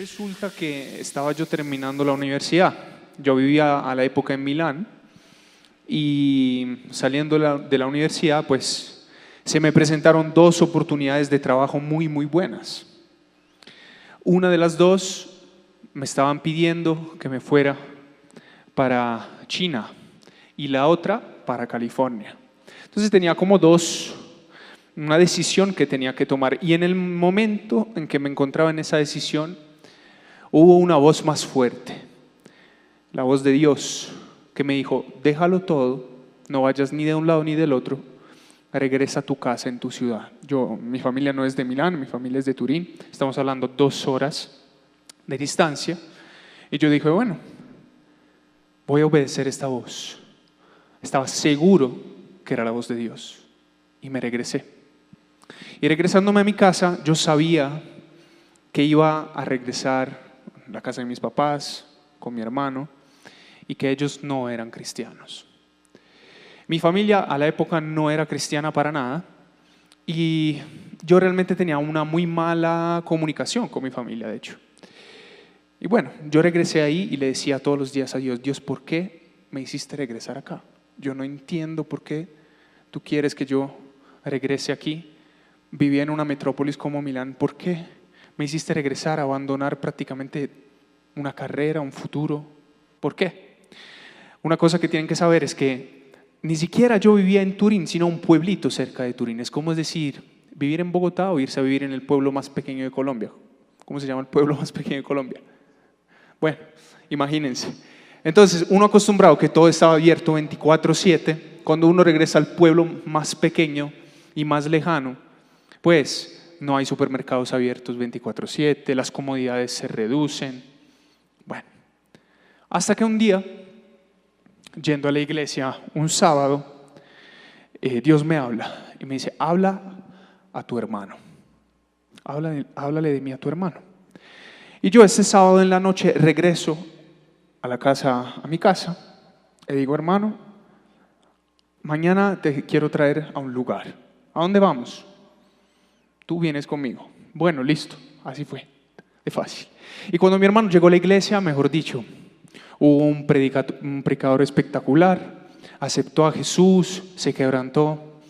Resulta que estaba yo terminando la universidad. Yo vivía a la época en Milán y saliendo de la universidad, pues se me presentaron dos oportunidades de trabajo muy buenas. Una de las dos me estaban pidiendo que me fuera para China y la otra para California. Entonces tenía como una decisión que tenía que tomar, y en el momento en que me encontraba en esa decisión hubo una voz más fuerte, la voz de Dios, que me dijo: déjalo todo, no vayas ni de un lado ni del otro, regresa a tu casa en tu ciudad. Mi familia no es de Milán, mi familia es de Turín, estamos hablando 2 horas de distancia, y yo dije, bueno, voy a obedecer esta voz. Estaba seguro que era la voz de Dios y me regresé. Y regresándome a mi casa, yo sabía que iba a regresar a la casa de mis papás con mi hermano y que ellos no eran cristianos. Mi familia a la época no era cristiana para nada y yo realmente tenía una muy mala comunicación con mi familia, de hecho. Y bueno, yo regresé ahí y le decía todos los días a Dios: Dios, ¿por qué me hiciste regresar acá? Yo no entiendo por qué tú quieres que yo regrese aquí. Vivía en una metrópolis como Milán. ¿Por qué me hiciste regresar, abandonar prácticamente una carrera, un futuro? ¿Por qué? Una cosa que tienen que saber es que ni siquiera yo vivía en Turín, sino un pueblito cerca de Turín. Es como decir, vivir en Bogotá o irse a vivir en el pueblo más pequeño de Colombia. ¿Cómo se llama el pueblo más pequeño de Colombia? Bueno, imagínense. Entonces, uno acostumbrado que todo estaba abierto 24/7, cuando uno regresa al pueblo más pequeño y más lejano, pues no hay supermercados abiertos 24/7, las comodidades se reducen. Bueno, hasta que un día, yendo a la iglesia un sábado, Dios me habla y me dice: habla a tu hermano, háblale de mí a tu hermano. Y yo ese sábado en la noche regreso a mi casa, le digo: hermano, mañana te quiero traer a un lugar. ¿A dónde vamos? Tú vienes conmigo. Bueno, listo, así fue, de fácil. Y cuando mi hermano llegó a la iglesia, mejor dicho, hubo un predicador espectacular, aceptó a Jesús, se quebrantó,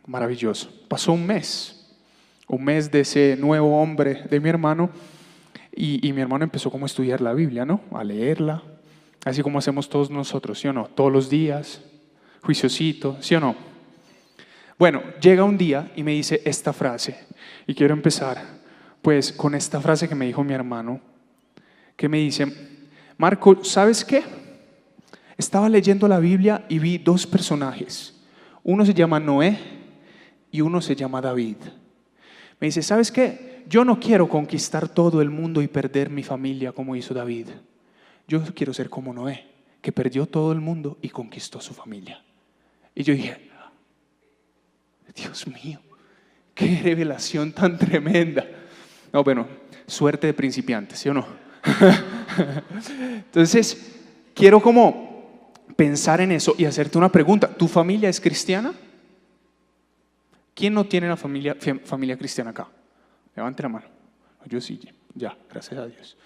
maravilloso. Pasó un mes de ese nuevo hombre de mi hermano, y mi hermano empezó como a estudiar la Biblia, ¿no? A leerla, así como hacemos todos nosotros, ¿sí o no? Todos los días, juiciosito, ¿sí o no? Bueno, llega un día y me dice esta frase, y quiero empezar pues con esta frase que me dijo mi hermano, que me dice: Marco, ¿sabes qué? Estaba leyendo la Biblia y vi 2 personajes. Uno se llama Noé y uno se llama David. Me dice: ¿sabes qué? Yo no quiero conquistar todo el mundo y perder mi familia como hizo David. Yo quiero ser como Noé, que perdió todo el mundo y conquistó su familia. Y yo dije: Dios mío, qué revelación tan tremenda. No, bueno, suerte de principiantes, ¿sí o no? Entonces, quiero como pensar en eso y hacerte una pregunta. ¿Tu familia es cristiana? ¿Quién no tiene una familia cristiana acá? Levante la mano. Yo sí, ya, gracias a Dios.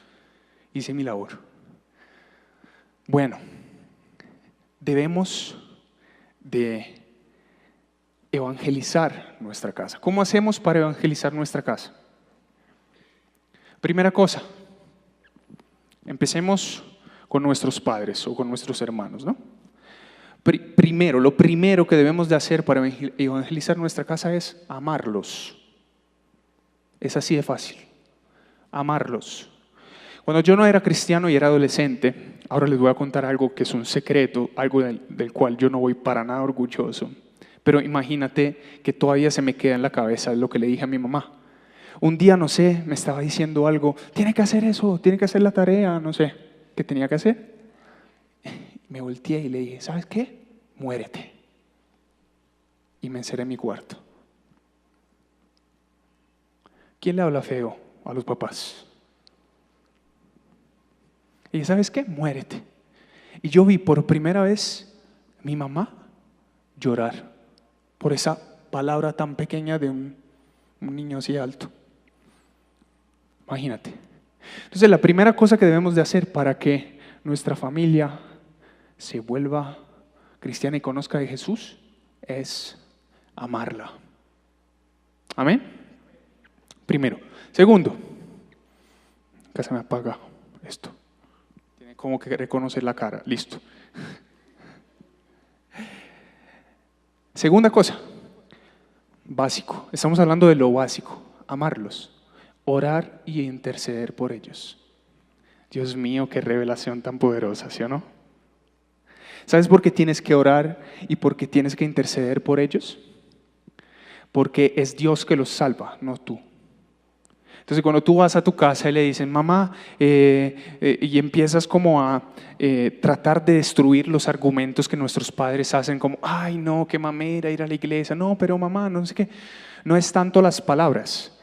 Hice mi labor. Bueno, debemos de evangelizar nuestra casa. ¿Cómo hacemos para evangelizar nuestra casa? Primera cosa, empecemos con nuestros padres o con nuestros hermanos, ¿no? Lo primero que debemos de hacer para evangelizar nuestra casa es amarlos. Es así de fácil, amarlos. Cuando yo no era cristiano y era adolescente, ahora les voy a contar algo que es un secreto, algo del cual yo no voy para nada orgulloso. Pero imagínate que todavía se me queda en la cabeza lo que le dije a mi mamá. Un día, no sé, me estaba diciendo algo: tiene que hacer eso, tiene que hacer la tarea, no sé, ¿qué tenía que hacer? Me volteé y le dije: ¿sabes qué? Muérete. Y me encerré en mi cuarto. ¿Quién le habla feo a los papás? Y dije: ¿sabes qué? Muérete. Y yo vi por primera vez mi mamá llorar por esa palabra tan pequeña de un niño así alto. Imagínate. Entonces, la primera cosa que debemos de hacer para que nuestra familia se vuelva cristiana y conozca de Jesús es amarla. Amén. Primero. Segundo, acá se me apaga esto. Tiene como que reconocer la cara. Listo. Segunda cosa, básico. Estamos hablando de lo básico. Amarlos, orar y interceder por ellos. Dios mío, qué revelación tan poderosa, ¿sí o no? ¿Sabes por qué tienes que orar y por qué tienes que interceder por ellos? Porque es Dios que los salva, no tú. Entonces cuando tú vas a tu casa y le dicen, mamá, y empiezas como a tratar de destruir los argumentos que nuestros padres hacen, como, ay no, qué mamera ir a la iglesia, no, pero mamá, no sé qué. No es tanto las palabras,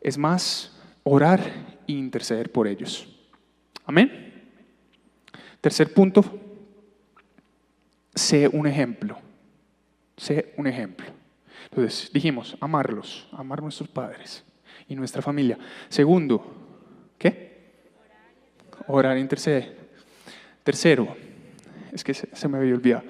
es más orar e interceder por ellos. Amén. Tercer punto, sé un ejemplo. Sé un ejemplo. Entonces dijimos, amarlos, amar a nuestros padres y nuestra familia. Segundo, ¿qué? Orar e interceder. Tercero, es que se me había olvidado.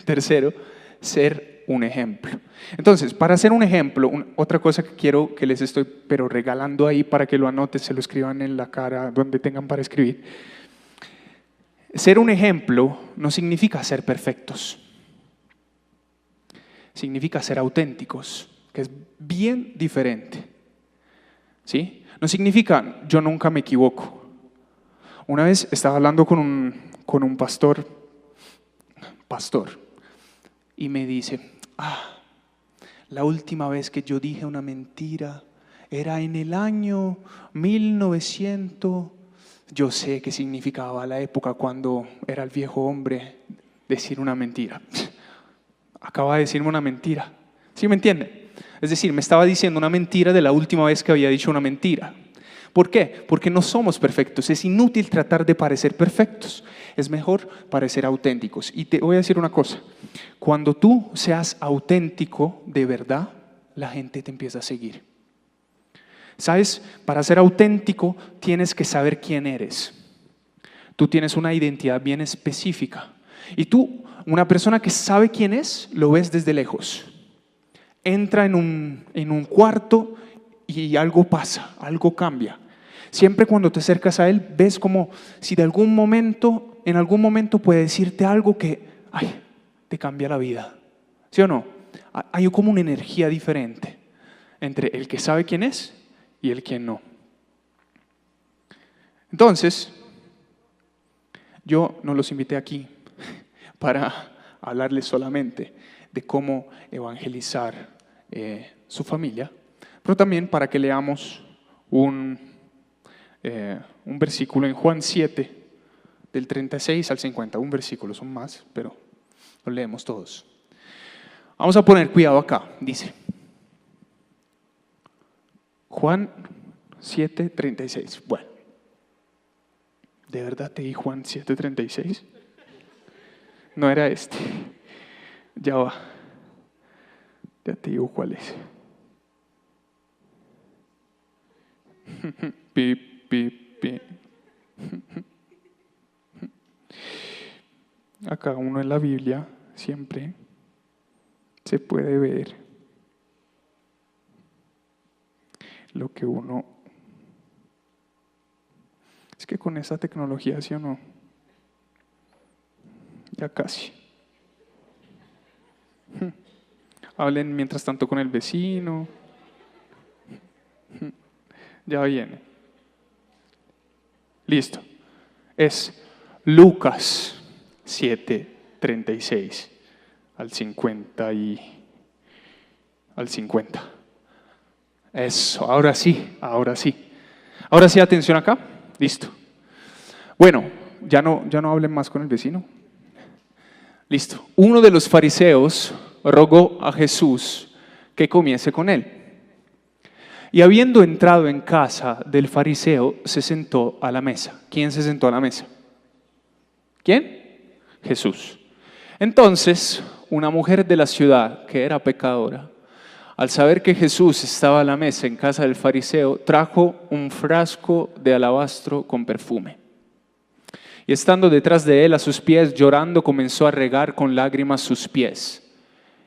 Tercero, ser un ejemplo. Entonces, para ser un ejemplo, otra cosa que quiero que les estoy regalando ahí para que lo anoten, se lo escriban en la cara donde tengan para escribir. Ser un ejemplo no significa ser perfectos. Significa ser auténticos, que es bien diferente. ¿Sí? No significa yo nunca me equivoco. Una vez estaba hablando con un pastor, y me dice, la última vez que yo dije una mentira era en el año 1900. Yo sé qué significaba la época cuando era el viejo hombre decir una mentira. Acaba de decirme una mentira. ¿Sí me entiende? Es decir, me estaba diciendo una mentira de la última vez que había dicho una mentira. ¿Por qué? Porque no somos perfectos. Es inútil tratar de parecer perfectos. Es mejor parecer auténticos. Y te voy a decir una cosa. Cuando tú seas auténtico de verdad, la gente te empieza a seguir. ¿Sabes? Para ser auténtico tienes que saber quién eres. Tú tienes una identidad bien específica. Y tú, una persona que sabe quién es, lo ves desde lejos. Entra en un cuarto y algo pasa, algo cambia. Siempre cuando te acercas a él, ves como si en algún momento puede decirte algo que, te cambia la vida. ¿Sí o no? Hay como una energía diferente entre el que sabe quién es y el que no. Entonces, yo no los invité aquí para hablarles solamente de cómo evangelizar su familia, pero también para que leamos un versículo en Juan 7, del 36 al 50. Un versículo, son más, pero lo leemos todos. Vamos a poner cuidado acá, dice Juan 7, 36. Bueno, ¿de verdad te di Juan 7, 36? No era este. Ya va. Ya te digo cuál es. Acá uno en la Biblia siempre se puede ver lo que uno... Es que con esa tecnología, ¿sí o no? Ya casi. Hablen mientras tanto con el vecino. Ya viene. Listo. Es Lucas 7, 36 al 50 al 50. Eso, ahora sí. Ahora sí, atención acá. Listo. Bueno, ya no hablen más con el vecino. Listo. Uno de los fariseos rogó a Jesús que comiese con él. Y habiendo entrado en casa del fariseo, se sentó a la mesa. ¿Quién se sentó a la mesa? ¿Quién? Jesús. Entonces, una mujer de la ciudad, que era pecadora, Al saber que Jesús estaba a la mesa en casa del fariseo, trajo un frasco de alabastro con perfume. Y estando detrás de él a sus pies, llorando, comenzó a regar con lágrimas sus pies.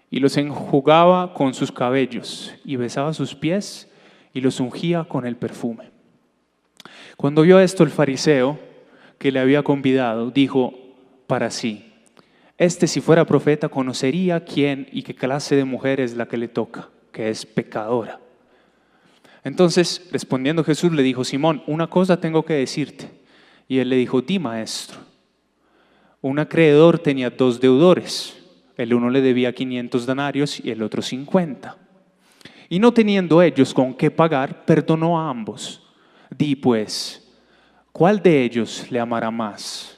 Y los enjugaba con sus cabellos, y besaba sus pies, y los ungía con el perfume. Cuando vio esto el fariseo, que le había convidado, dijo para sí: este, si fuera profeta, conocería quién y qué clase de mujer es la que le toca, que es pecadora. Entonces, respondiendo Jesús, le dijo: Simón, una cosa tengo que decirte. Y él le dijo: di, maestro. Un acreedor tenía 2 deudores. El uno le debía 500 denarios y el otro 50. Y no teniendo ellos con qué pagar, perdonó a ambos. Di pues, ¿cuál de ellos le amará más?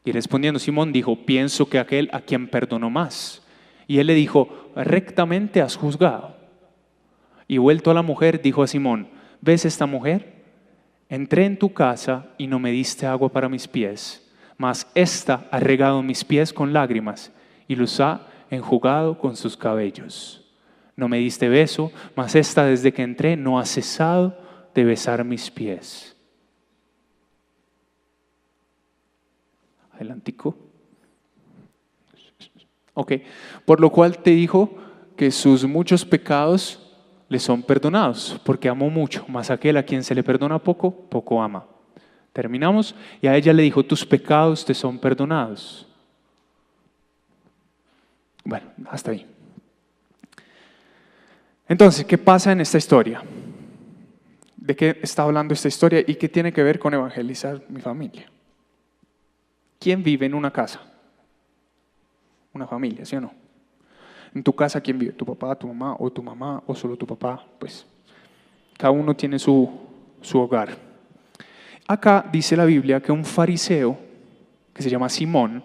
Y respondiendo Simón dijo: pienso que aquel a quien perdonó más. Y él le dijo: rectamente has juzgado. Y vuelto a la mujer, dijo a Simón: ¿ves esta mujer? Entré en tu casa y no me diste agua para mis pies, mas ésta ha regado mis pies con lágrimas y los ha enjugado con sus cabellos. No me diste beso, mas ésta desde que entré no ha cesado de besar mis pies. Adelantico. Ok, por lo cual te dijo que sus muchos pecados le son perdonados, porque amó mucho, mas aquel a quien se le perdona poco, poco ama. Terminamos, y a ella le dijo: tus pecados te son perdonados. Bueno, hasta ahí. Entonces, ¿qué pasa en esta historia? ¿De qué está hablando esta historia y qué tiene que ver con evangelizar mi familia? ¿Quién vive en una casa? Una familia, ¿sí o no? En tu casa, ¿quién vive? ¿Tu papá, tu mamá o solo tu papá? Pues cada uno tiene su hogar. Acá dice la Biblia que un fariseo que se llama Simón,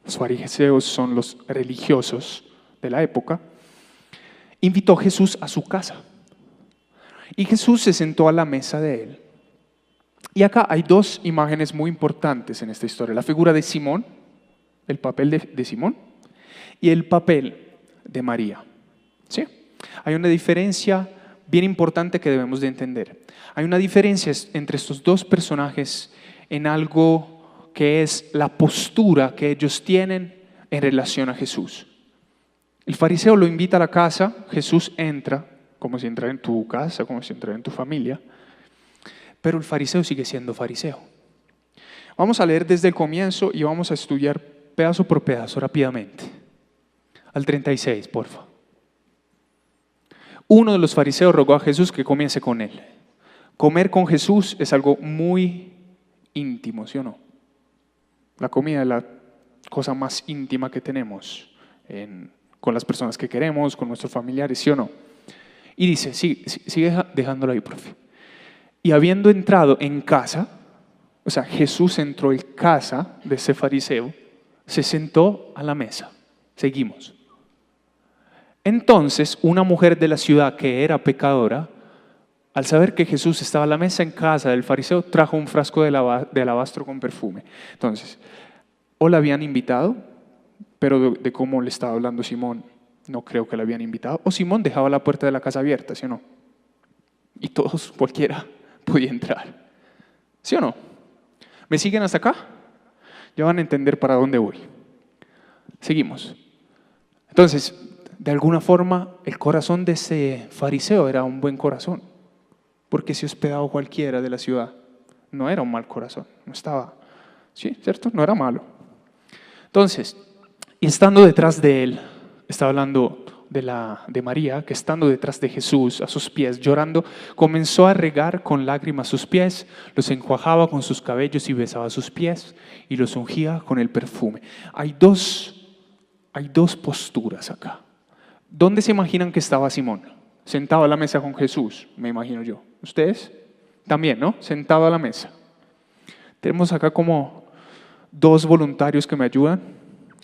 los fariseos son los religiosos de la época, invitó a Jesús a su casa. Y Jesús se sentó a la mesa de él. Y acá hay 2 imágenes muy importantes en esta historia: la figura de Simón, el papel de Simón, y el papel de María. ¿Sí? Hay una diferencia bien importante que debemos de entender. Hay una diferencia entre estos 2 personajes en algo que es la postura que ellos tienen en relación a Jesús. El fariseo lo invita a la casa, Jesús entra, como si entrara en tu casa, como si entrara en tu familia, pero el fariseo sigue siendo fariseo. Vamos a leer desde el comienzo y vamos a estudiar pedazo por pedazo rápidamente. Al 36, porfa. Uno de los fariseos rogó a Jesús que comience con él. Comer con Jesús es algo muy íntimo, ¿sí o no? La comida es la cosa más íntima que tenemos con las personas que queremos, con nuestros familiares, ¿sí o no? Y dice, sigue dejándolo ahí, profe. Y habiendo entrado en casa, o sea, Jesús entró en casa de ese fariseo, se sentó a la mesa. Seguimos. Entonces, una mujer de la ciudad que era pecadora, al saber que Jesús estaba a la mesa en casa del fariseo, trajo un frasco de alabastro con perfume. Entonces, o la habían invitado, pero de cómo le estaba hablando Simón, no creo que la habían invitado. O Simón dejaba la puerta de la casa abierta, ¿sí o no? Y todos, cualquiera, podía entrar. ¿Sí o no? ¿Me siguen hasta acá? Ya van a entender para dónde voy. Seguimos. Entonces, de alguna forma, el corazón de ese fariseo era un buen corazón, porque se hospedaba cualquiera de la ciudad. No era un mal corazón, no estaba, ¿sí? ¿Cierto? No era malo. Entonces, y estando detrás de él, está hablando de María, que estando detrás de Jesús a sus pies, llorando, comenzó a regar con lágrimas sus pies, los enjuagaba con sus cabellos y besaba sus pies y los ungía con el perfume. Hay dos posturas acá. ¿Dónde se imaginan que estaba Simón? Sentado a la mesa con Jesús, me imagino yo. ¿Ustedes? También, ¿no? Sentado a la mesa. Tenemos acá como 2 voluntarios que me ayudan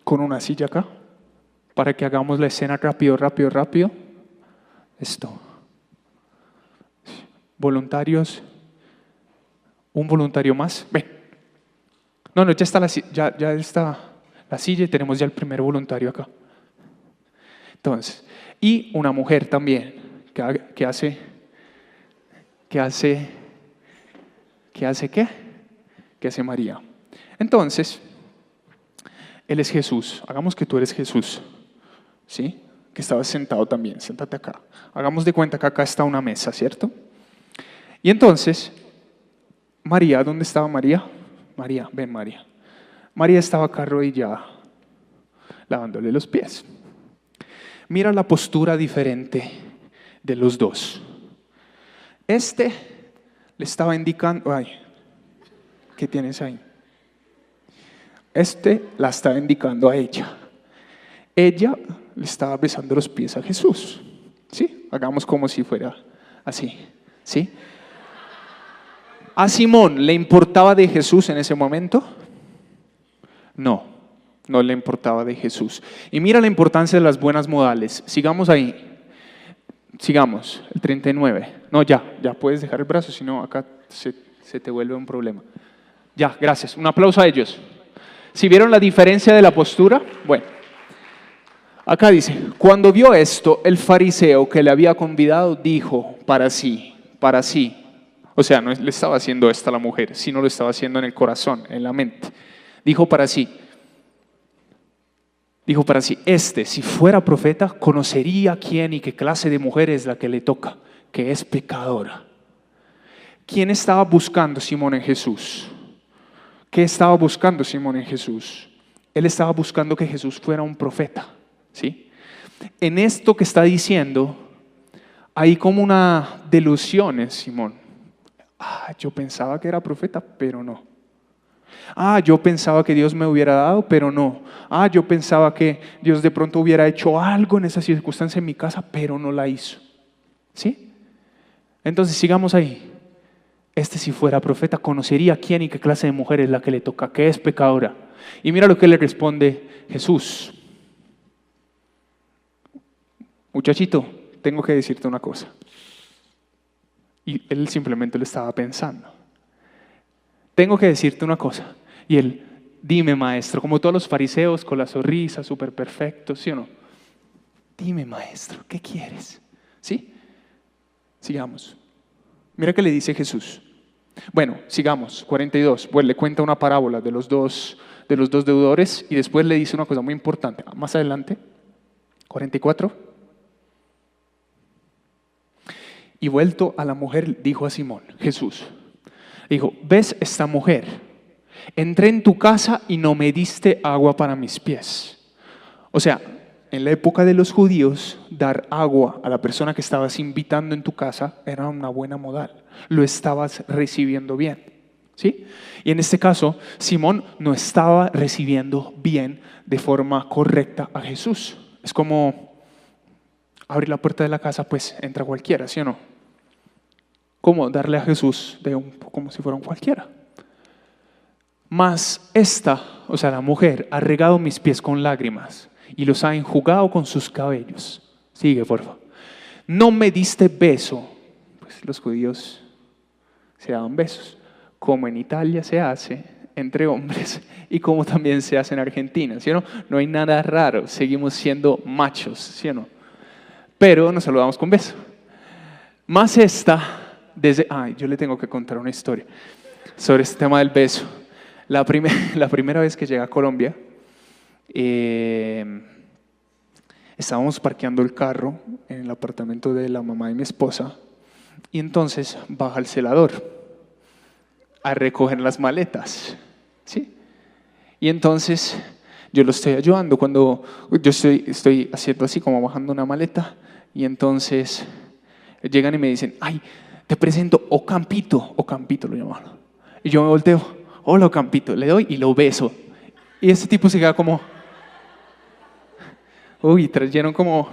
con una silla acá para que hagamos la escena rápido. Esto. Voluntarios. Un voluntario más. Ven. No, ya está ya está la silla y tenemos ya el primer voluntario acá. Entonces, y una mujer también, que hace ¿qué? Que hace María. Entonces, Él es Jesús. Hagamos que tú eres Jesús, ¿sí? Que estabas sentado también, siéntate acá. Hagamos de cuenta que acá está una mesa, ¿cierto? Y entonces, María, ¿dónde estaba María? María, ven María. María estaba acá arrodillada, lavándole los pies. Mira la postura diferente de los dos. Este le estaba indicando, ay, ¿qué tienes ahí? Este la estaba indicando a ella. Ella le estaba besando los pies a Jesús. ¿Sí? Hagamos como si fuera así. ¿Sí? ¿A Simón le importaba de Jesús en ese momento? No, no le importaba de Jesús. Y mira la importancia de las buenas modales. Sigamos ahí. Sigamos, el 39. No, ya puedes dejar el brazo, si no acá se te vuelve un problema. Ya, gracias. Un aplauso a ellos. ¿Sí vieron la diferencia de la postura? Bueno, acá dice, cuando vio esto, el fariseo que le había convidado dijo para sí. O sea, no le estaba haciendo esto a la mujer, sino lo estaba haciendo en el corazón, en la mente. Dijo para sí, si fuera profeta, conocería quién y qué clase de mujer es la que le toca, que es pecadora. ¿Quién estaba buscando Simón en Jesús? ¿Qué estaba buscando Simón en Jesús? Él estaba buscando que Jesús fuera un profeta, ¿sí? En esto que está diciendo, hay como una delusión en Simón. Yo pensaba que era profeta, pero no. Yo pensaba que Dios me hubiera dado, pero no. Yo pensaba que Dios de pronto hubiera hecho algo en esa circunstancia en mi casa, pero no la hizo. ¿Sí? Entonces sigamos ahí. Si fuera profeta, conocería quién y qué clase de mujer es la que le toca, que es pecadora. Y mira lo que le responde Jesús. Muchachito, tengo que decirte una cosa. Y él simplemente lo estaba pensando. Tengo que decirte una cosa. Y él, dime maestro, como todos los fariseos con la sonrisa, súper perfectos, ¿sí o no? Dime maestro, ¿qué quieres? ¿Sí? Sigamos. Mira qué le dice Jesús. Bueno, sigamos, 42. Pues le cuenta una parábola de los dos deudores y después le dice una cosa muy importante. Más adelante, 44. Y vuelto a la mujer, dijo a Simón, Jesús, dijo, ¿ves esta mujer? Entré en tu casa y no me diste agua para mis pies. O sea, en la época de los judíos, dar agua a la persona que estabas invitando en tu casa era una buena modal. Lo estabas recibiendo bien, ¿sí? Y en este caso, Simón no estaba recibiendo bien de forma correcta a Jesús. Es como abrir la puerta de la casa, pues entra cualquiera, ¿sí o no? Como darle a Jesús como si fuera un cualquiera. Mas o sea, la mujer, ha regado mis pies con lágrimas y los ha enjugado con sus cabellos. Sigue, por favor. No me diste beso. Pues los judíos se daban besos, como en Italia se hace entre hombres y como también se hace en Argentina, ¿sí o no? No hay nada raro, seguimos siendo machos, ¿sí o no? Pero nos saludamos con beso. Más yo le tengo que contar una historia sobre este tema del beso. La primera vez que llegué a Colombia, estábamos parqueando el carro en el apartamento de la mamá de mi esposa y entonces baja el celador a recoger las maletas, ¿sí? Y entonces yo lo estoy ayudando cuando yo estoy haciendo así como bajando una maleta y entonces llegan y me dicen, te presento Ocampito lo llamaron. Y yo me volteo, hola Ocampito, le doy y lo beso. Y este tipo se queda como, trajeron como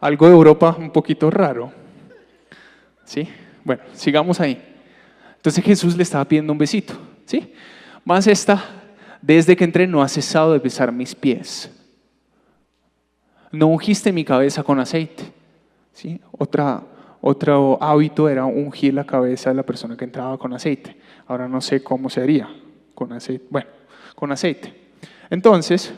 algo de Europa un poquito raro. ¿Sí? Bueno, sigamos ahí. Entonces Jesús le estaba pidiendo un besito, ¿sí? Más desde que entré no has cesado de besar mis pies. No ungiste mi cabeza con aceite, ¿sí? Otro hábito era ungir la cabeza de la persona que entraba con aceite. Ahora no sé cómo se haría con aceite. Bueno, con aceite. Entonces,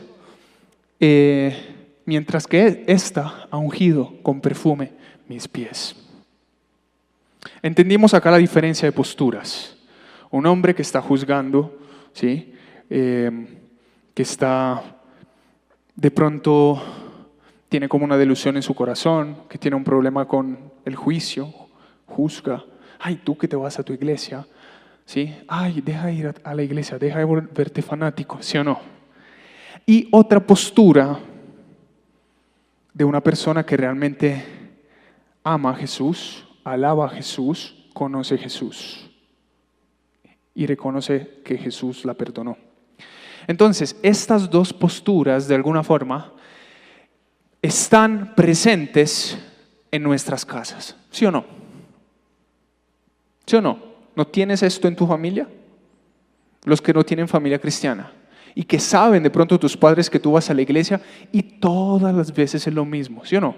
mientras que ésta ha ungido con perfume mis pies. Entendimos acá la diferencia de posturas. Un hombre que está juzgando, ¿sí? Que está de pronto tiene como una delusión en su corazón, que tiene un problema con el juicio, juzga. Ay, tú que te vas a tu iglesia, ¿sí? Ay, deja de ir a la iglesia, deja de volverte fanático, ¿sí o no? Y otra postura de una persona que realmente ama a Jesús, alaba a Jesús, conoce a Jesús y reconoce que Jesús la perdonó. Entonces, estas dos posturas, de alguna forma, están presentes en nuestras casas, ¿sí o no? ¿Sí o no? ¿No tienes esto en tu familia? Los que no tienen familia cristiana y que saben de pronto tus padres que tú vas a la iglesia y todas las veces es lo mismo, ¿sí o no?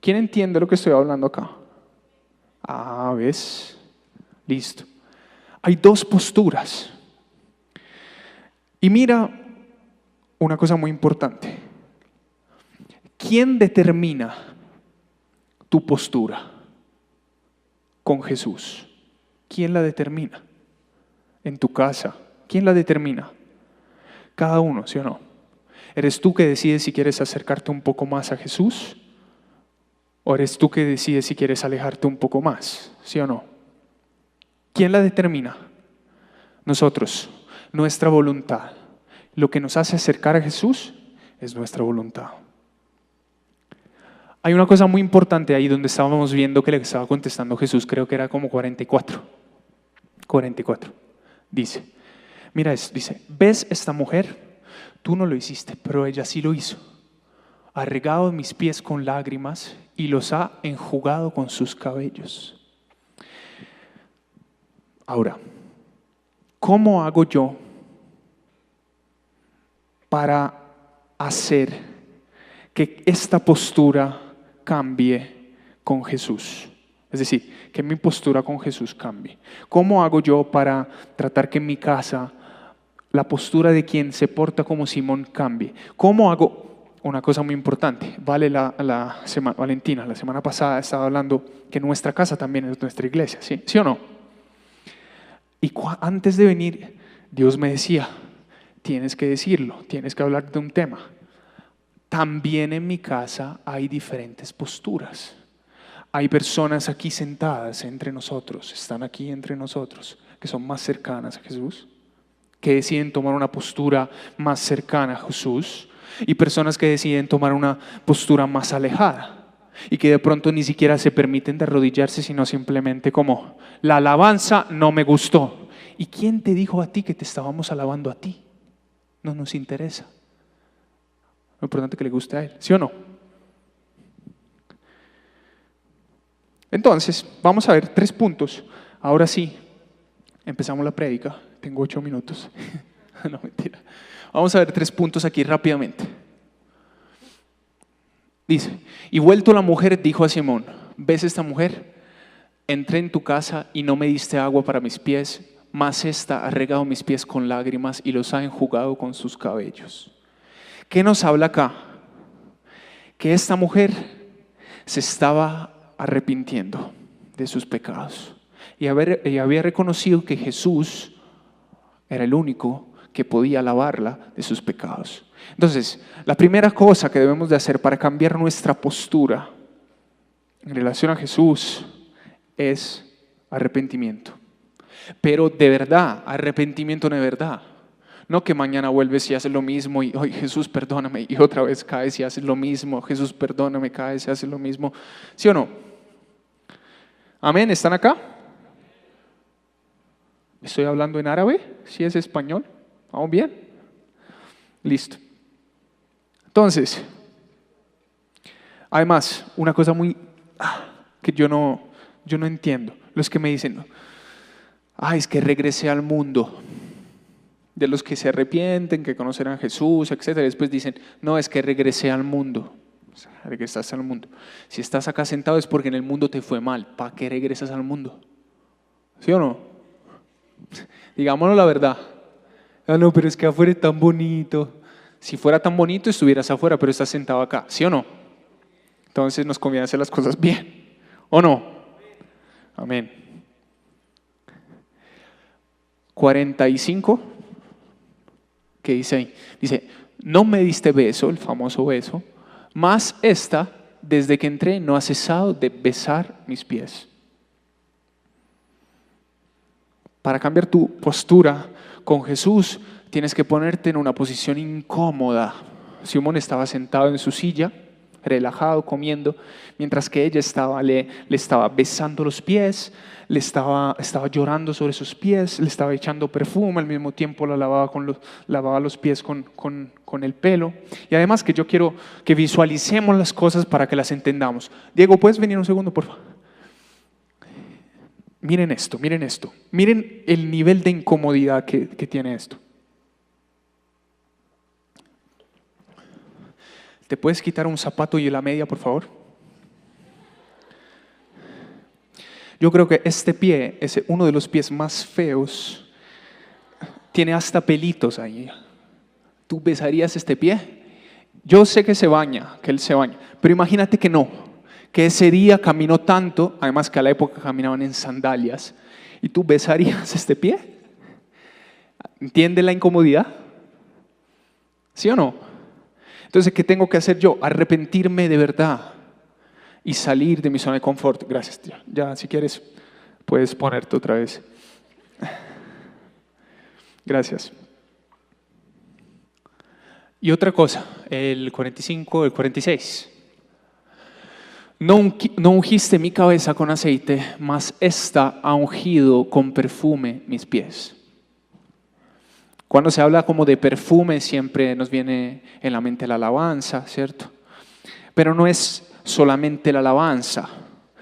¿Quién entiende lo que estoy hablando acá? Ah, ¿ves? Listo. Hay dos posturas. Y mira una cosa muy importante. ¿Quién determina tu postura con Jesús? ¿Quién la determina? En tu casa. ¿Quién la determina? Cada uno, ¿sí o no? ¿Eres tú que decides si quieres acercarte un poco más a Jesús? ¿O eres tú que decides si quieres alejarte un poco más? ¿Sí o no? ¿Quién la determina? Nosotros, nuestra voluntad. Lo que nos hace acercar a Jesús es nuestra voluntad. Hay una cosa muy importante ahí donde estábamos viendo que le estaba contestando Jesús, creo que era como 44. Dice, mira esto, dice, ¿ves esta mujer? Tú no lo hiciste, pero ella sí lo hizo. Ha regado mis pies con lágrimas y los ha enjugado con sus cabellos. Ahora, ¿cómo hago yo para hacer que esta postura cambie con Jesús? Es decir, que mi postura con Jesús cambie. ¿Cómo hago yo para tratar que en mi casa la postura de quien se porta como Simón cambie? ¿Cómo hago? Una cosa muy importante, Valentina, la semana pasada estaba hablando que nuestra casa también es nuestra iglesia, ¿sí, ¿sí o no? Y antes de venir, Dios me decía, tienes que decirlo, tienes que hablar de un tema. También en mi casa hay diferentes posturas. Hay personas aquí sentadas entre nosotros, están aquí entre nosotros, que son más cercanas a Jesús, que deciden tomar una postura más cercana a Jesús, y personas que deciden tomar una postura más alejada y que de pronto ni siquiera se permiten de arrodillarse, sino simplemente como, la alabanza no me gustó. ¿Y quién te dijo a ti que te estábamos alabando a ti? No nos interesa. Lo importante es que le guste a él, ¿sí o no? Entonces, vamos a ver 3 puntos. Ahora sí, empezamos la prédica. Tengo 8 minutos. No, mentira. Vamos a ver 3 puntos aquí rápidamente. Dice, y vuelto la mujer dijo a Simón, ¿ves esta mujer? Entré en tu casa y no me diste agua para mis pies, mas esta ha regado mis pies con lágrimas y los ha enjugado con sus cabellos. ¿Qué nos habla acá? Que esta mujer se estaba arrepintiendo de sus pecados y había reconocido que Jesús era el único que podía lavarla de sus pecados. Entonces, la primera cosa que debemos de hacer para cambiar nuestra postura en relación a Jesús es arrepentimiento. Pero de verdad, arrepentimiento de verdad. No que mañana vuelves y haces lo mismo y hoy Jesús perdóname y otra vez caes y haces lo mismo. Jesús perdóname, caes y haces lo mismo. ¿Sí o no? Amén, ¿están acá? ¿Estoy hablando en árabe? ¿Sí es español? ¿Vamos bien? Listo. Entonces, además, una cosa muy que yo no entiendo. Los que me dicen, es que regresé al mundo. De los que se arrepienten, que conocerán a Jesús, etc. Después dicen, no, es que regresé al mundo. O sea, regresaste al mundo. Si estás acá sentado es porque en el mundo te fue mal. ¿Para qué regresas al mundo? ¿Sí o no? Digámoslo la verdad. No, pero es que afuera es tan bonito. Si fuera tan bonito, estuvieras afuera, pero estás sentado acá, ¿sí o no? Entonces nos conviene hacer las cosas bien, ¿o no? Amén. 45, ¿qué dice ahí? Dice, no me diste beso, el famoso beso, mas esta, desde que entré, no ha cesado de besar mis pies. Para cambiar tu postura con Jesús, tienes que ponerte en una posición incómoda. Simón estaba sentado en su silla, relajado, comiendo, mientras que ella le estaba besando los pies, estaba llorando sobre sus pies, le estaba echando perfume, al mismo tiempo la lavaba los pies con el pelo. Y además que yo quiero que visualicemos las cosas para que las entendamos. Diego, ¿puedes venir un segundo, por favor? Miren esto, miren esto. Miren el nivel de incomodidad que tiene esto. ¿Te puedes quitar un zapato y la media, por favor? Yo creo que este pie es uno de los pies más feos. Tiene hasta pelitos ahí. ¿Tú besarías este pie? Yo sé que se baña, que él se baña, pero imagínate que no. Que ese día caminó tanto, además que a la época caminaban en sandalias, y tú besarías este pie. ¿Entiendes la incomodidad? ¿Sí o no? Entonces, ¿qué tengo que hacer yo? Arrepentirme de verdad y salir de mi zona de confort. Gracias, tío. Ya, si quieres, puedes ponerte otra vez. Gracias. Y otra cosa, el 45, el 46. No ungiste mi cabeza con aceite, mas esta ha ungido con perfume mis pies. Cuando se habla como de perfume, siempre nos viene en la mente la alabanza, ¿cierto? Pero no es solamente la alabanza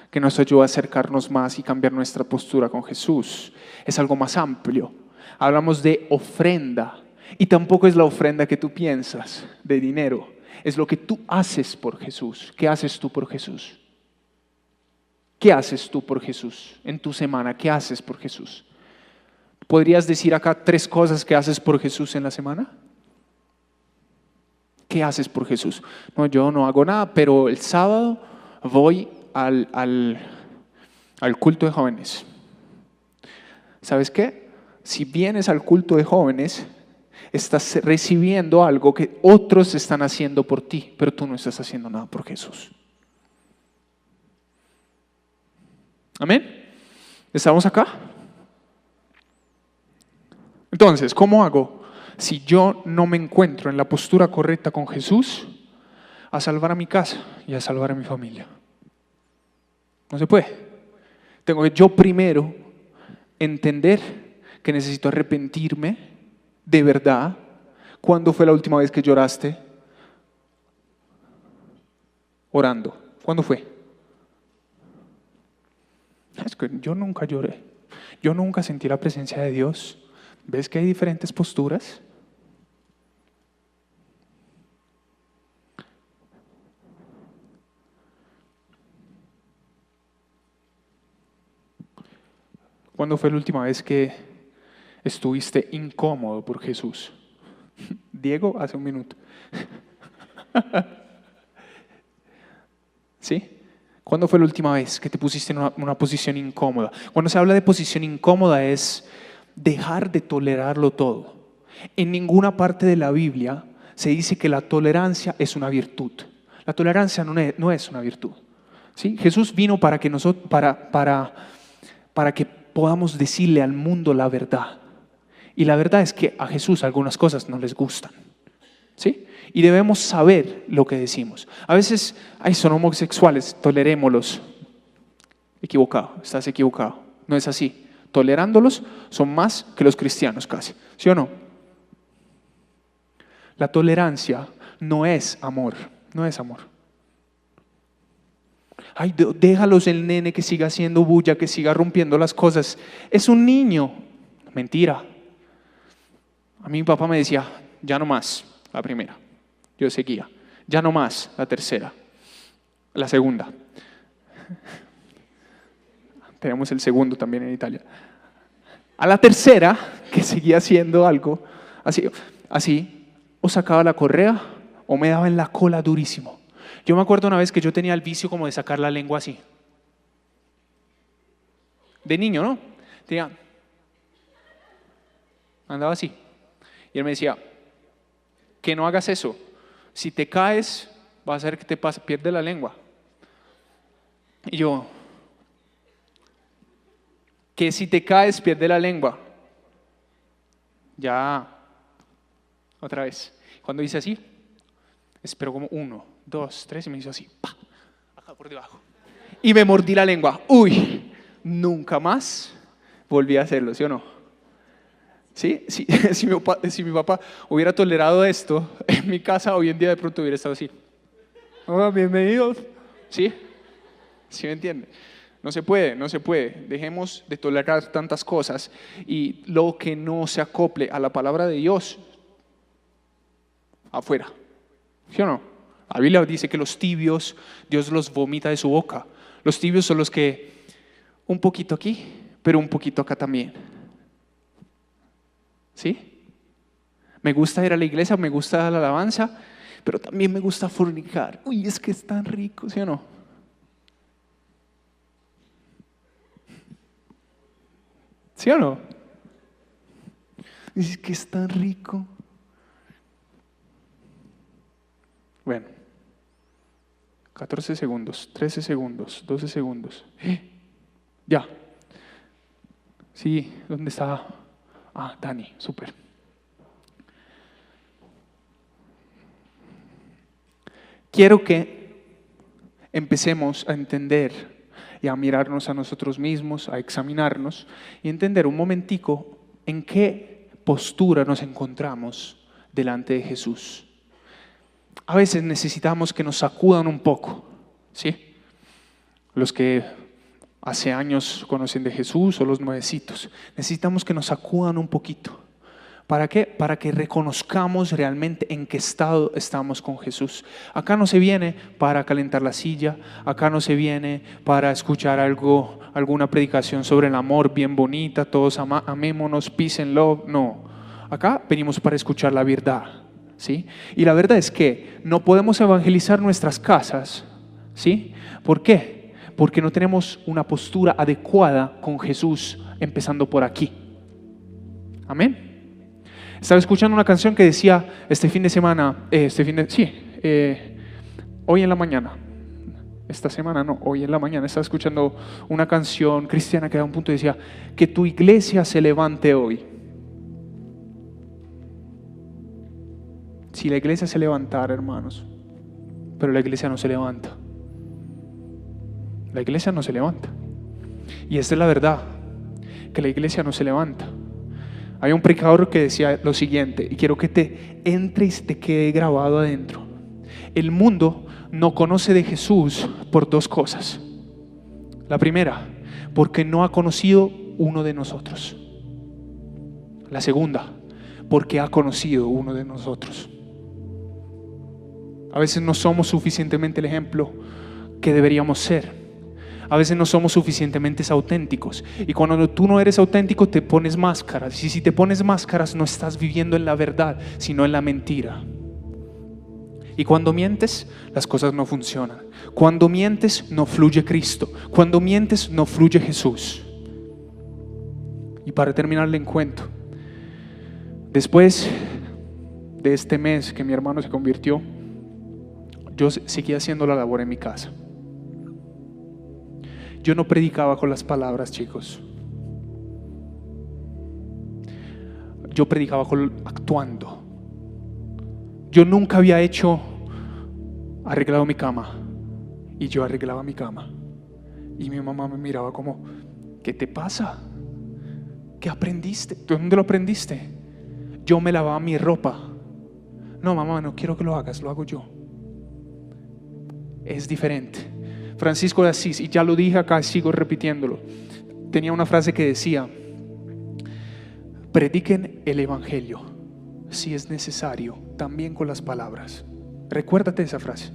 que nos ayuda a acercarnos más y cambiar nuestra postura con Jesús. Es algo más amplio. Hablamos de ofrenda. Y tampoco es la ofrenda que tú piensas de dinero. Es lo que tú haces por Jesús. ¿Qué haces tú por Jesús? ¿Qué haces tú por Jesús en tu semana? ¿Qué haces por Jesús? ¿Podrías decir acá 3 cosas que haces por Jesús en la semana? ¿Qué haces por Jesús? No, yo no hago nada, pero el sábado voy al culto de jóvenes. ¿Sabes qué? Si vienes al culto de jóvenes, estás recibiendo algo que otros están haciendo por ti, pero tú no estás haciendo nada por Jesús. ¿Amén? ¿Estamos acá? Entonces, ¿cómo hago si yo no me encuentro en la postura correcta con Jesús a salvar a mi casa y a salvar a mi familia? No se puede. Tengo que yo primero entender que necesito arrepentirme de verdad. ¿Cuándo fue la última vez que lloraste orando? ¿Cuándo fue? Es que yo nunca lloré. Yo nunca sentí la presencia de Dios. ¿Ves que hay diferentes posturas? ¿Cuándo fue la última vez que estuviste incómodo por Jesús? Diego, hace un minuto. ¿Sí? ¿Cuándo fue la última vez que te pusiste en una posición incómoda? Cuando se habla de posición incómoda es dejar de tolerarlo todo. En ninguna parte de la Biblia se dice que la tolerancia es una virtud. La tolerancia no es una virtud. ¿Sí? Jesús vino para que para que podamos decirle al mundo la verdad. Y la verdad es que a Jesús algunas cosas no les gustan. ¿Sí? Y debemos saber lo que decimos. A veces, son homosexuales, tolerémoslos. Equivocado, estás equivocado. No es así. Tolerándolos son más que los cristianos casi. ¿Sí o no? La tolerancia no es amor. No es amor. Ay, déjalos el nene que siga haciendo bulla, que siga rompiendo las cosas. Es un niño. Mentira. A mí mi papá me decía, ya no más, la primera. Yo seguía. Ya no más, la tercera. La segunda. Tenemos el segundo también en Italia. A la tercera, que seguía haciendo algo así, o sacaba la correa o me daba en la cola durísimo. Yo me acuerdo una vez que yo tenía el vicio como de sacar la lengua así. De niño, ¿no? Andaba así. Y él me decía, que no hagas eso. Si te caes, va a ser que te pase, pierde la lengua. Y yo, que si te caes, pierde la lengua. Ya, otra vez. Cuando hice así, esperó como 1, 2, 3 y me hizo así, ¡pa! Acá por debajo. Y me mordí la lengua. Uy, nunca más volví a hacerlo, ¿sí o no? ¿Sí? Sí. Si mi papá hubiera tolerado esto, en mi casa hoy en día de pronto hubiera estado así. Hola, bienvenidos. ¿Sí? ¿Sí me entiende? No se puede. Dejemos de tolerar tantas cosas y lo que no se acople a la palabra de Dios, afuera. ¿Sí o no? La Biblia dice que los tibios, Dios los vomita de su boca. Los tibios son los que un poquito aquí, pero un poquito acá también. ¿Sí? Me gusta ir a la iglesia, me gusta la alabanza, pero también me gusta fornicar. Uy, es que es tan rico, ¿sí o no? ¿Sí o no? Es que es tan rico. Bueno, 14 segundos, 13 segundos, 12 segundos. Ya. Sí, ¿dónde está? Ah, Dani, súper. Quiero que empecemos a entender y a mirarnos a nosotros mismos, a examinarnos y entender un momentico en qué postura nos encontramos delante de Jesús. A veces necesitamos que nos sacudan un poco, ¿sí? Los que hace años conocen de Jesús o los nuevecitos, necesitamos que nos sacudan un poquito. ¿Para qué? Para que reconozcamos realmente en qué estado estamos con Jesús. Acá no se viene para calentar la silla, acá no se viene para escuchar alguna predicación sobre el amor bien bonita, todos amémonos, peace and love. No, acá venimos para escuchar la verdad, ¿sí? Y la verdad es que no podemos evangelizar nuestras casas, ¿sí? ¿Por qué? Porque no tenemos una postura adecuada con Jesús, empezando por aquí. Amén. Estaba escuchando una canción que decía hoy en la mañana. Esta semana no, hoy en la mañana estaba escuchando una canción cristiana que da un punto y decía que tu iglesia se levante hoy. Si la iglesia se levantara, hermanos, pero la iglesia no se levanta. La iglesia no se levanta. Y esta es la verdad, que la iglesia no se levanta. Hay un predicador que decía lo siguiente, y quiero que te entre y te quede grabado adentro. El mundo no conoce de Jesús por dos cosas. La primera, porque no ha conocido uno de nosotros. La segunda, porque ha conocido uno de nosotros. A veces no somos suficientemente el ejemplo que deberíamos ser. A veces no somos suficientemente auténticos. Y cuando tú no eres auténtico te pones máscaras. Y si te pones máscaras no estás viviendo en la verdad, sino en la mentira. Y cuando mientes, las cosas no funcionan. Cuando mientes, no fluye Cristo. Cuando mientes, no fluye Jesús. Y para terminar el encuentro, después de este mes que mi hermano se convirtió, yo seguía haciendo la labor en mi casa. Yo no predicaba con las palabras, chicos. Yo predicaba actuando. Yo nunca había arreglado mi cama. Y yo arreglaba mi cama. Y mi mamá me miraba como, ¿qué te pasa? ¿Qué aprendiste? ¿De dónde lo aprendiste? Yo me lavaba mi ropa. No, mamá, no quiero que lo hagas, lo hago yo. Es diferente. Francisco de Asís, y ya lo dije acá, sigo repitiéndolo, tenía una frase que decía: prediquen el evangelio, si es necesario, también con las palabras. Recuérdate esa frase.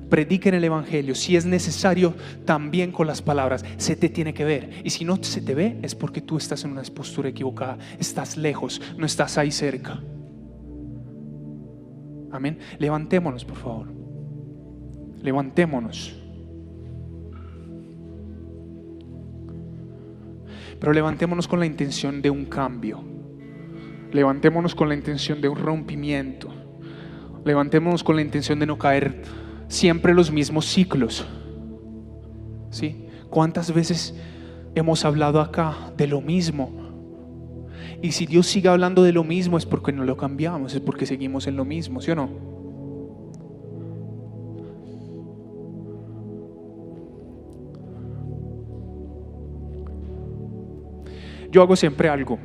Prediquen el evangelio, si es necesario, también con las palabras. Se te tiene que ver, y si no se te ve es porque tú estás en una postura equivocada, estás lejos, no estás ahí cerca. Amén. Levantémonos, por favor. Levantémonos. Pero levantémonos con la intención de un cambio. Levantémonos con la intención de un rompimiento. Levantémonos con la intención de no caer siempre en los mismos ciclos. ¿Sí? ¿Cuántas veces hemos hablado acá de lo mismo? Y si Dios sigue hablando de lo mismo es porque no lo cambiamos, es porque seguimos en lo mismo, ¿sí o no? Yo hago siempre algo.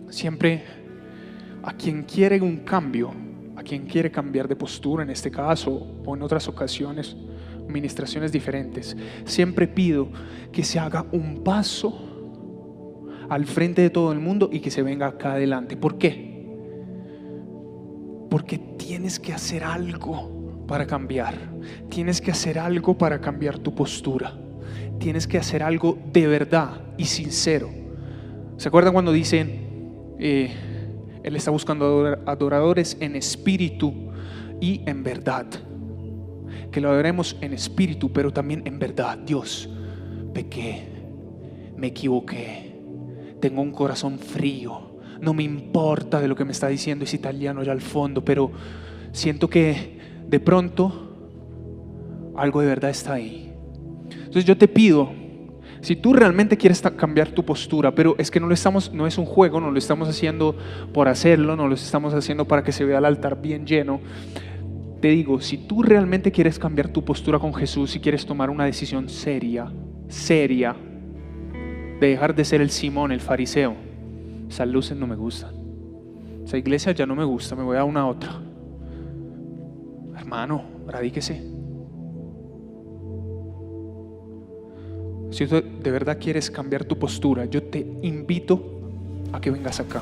Siempre a quien quiere un cambio, a quien quiere cambiar de postura en este caso o en otras ocasiones, administraciones diferentes, siempre pido que se haga un paso al frente de todo el mundo y que se venga acá adelante. ¿Por qué? Porque tienes que hacer algo para cambiar. Tienes que hacer algo para cambiar tu postura. Tienes que hacer algo de verdad y sincero. ¿Se acuerdan cuando dicen Él está buscando adoradores en espíritu y en verdad? Que lo adoremos en espíritu, pero también en verdad. Dios, pequé, me equivoqué, tengo un corazón frío, no me importa de lo que me está diciendo ese italiano allá al fondo, pero siento que de pronto algo de verdad está ahí. Entonces yo te pido, si tú realmente quieres cambiar tu postura, pero es que no es un juego, no lo estamos haciendo por hacerlo, no lo estamos haciendo para que se vea el altar bien lleno. Te digo, si tú realmente quieres cambiar tu postura con Jesús, si quieres tomar una decisión seria, de dejar de ser el Simón, el fariseo, esas luces no me gustan, esa iglesia ya no me gusta, me voy a una otra. Hermano, radíquese. Si tú de verdad quieres cambiar tu postura, yo te invito a que vengas acá.